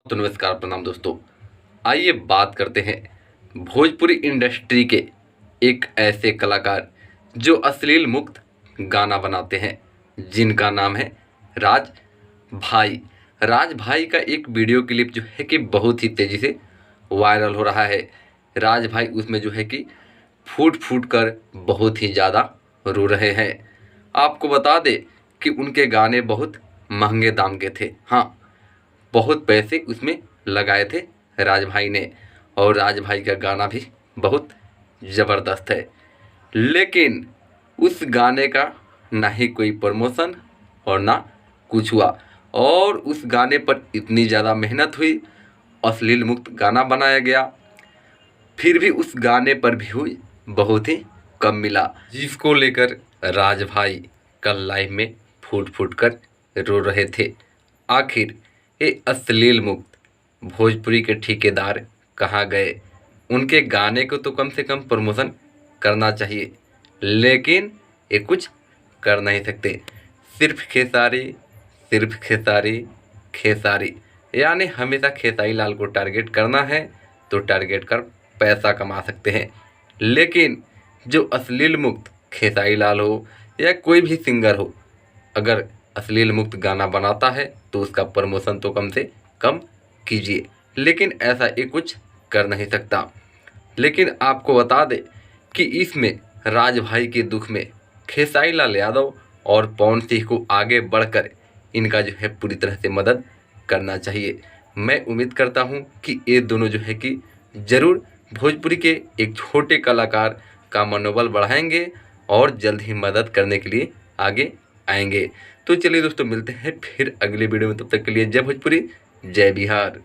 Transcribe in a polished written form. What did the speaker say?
तो नमस्कार प्रणाम दोस्तों। आइए बात करते हैं भोजपुरी इंडस्ट्री के एक ऐसे कलाकार जो अश्लील मुक्त गाना बनाते हैं, जिनका नाम है राज भाई। राज भाई का एक वीडियो क्लिप जो है कि बहुत ही तेज़ी से वायरल हो रहा है। राज भाई उसमें जो है कि फूट फूट कर बहुत ही ज़्यादा रो रहे हैं। आपको बता दें कि उनके गाने बहुत महंगे दाम के थे। हाँ, बहुत पैसे उसमें लगाए थे राज भाई ने, और राज भाई का गाना भी बहुत ज़बरदस्त है। लेकिन उस गाने का ना ही कोई प्रमोशन और ना कुछ हुआ, और उस गाने पर इतनी ज़्यादा मेहनत हुई, अश्लील मुक्त गाना बनाया गया, फिर भी उस गाने पर भी हुई बहुत ही कम मिला, जिसको लेकर राज भाई कल लाइव में फूट फूट कर रो रहे थे। आखिर ये अश्लील मुक्त भोजपुरी के ठेकेदार कहाँ गए? उनके गाने को तो कम से कम प्रमोशन करना चाहिए, लेकिन ये कुछ कर नहीं सकते। सिर्फ खेसारी, सिर्फ खेसारी, खेसारी, यानी हमेशा खेसारी लाल को टारगेट करना है तो टारगेट कर पैसा कमा सकते हैं। लेकिन जो अश्लील मुक्त खेसारी लाल हो या कोई भी सिंगर हो, अगर अश्लील मुक्त गाना बनाता है तो उसका प्रमोशन तो कम से कम कीजिए, लेकिन ऐसा ये कुछ कर नहीं सकता। लेकिन आपको बता दें कि इसमें राज भाई के दुख में खेसारी लाल यादव और पवन सिंह को आगे बढ़कर इनका जो है पूरी तरह से मदद करना चाहिए। मैं उम्मीद करता हूं कि ये दोनों जो है कि ज़रूर भोजपुरी के एक छोटे कलाकार का मनोबल बढ़ाएंगे और जल्द ही मदद करने के लिए आगे आएंगे। तो चलिए दोस्तों, मिलते हैं फिर अगले वीडियो में। तब तक के लिए जय भोजपुरी, जय बिहार।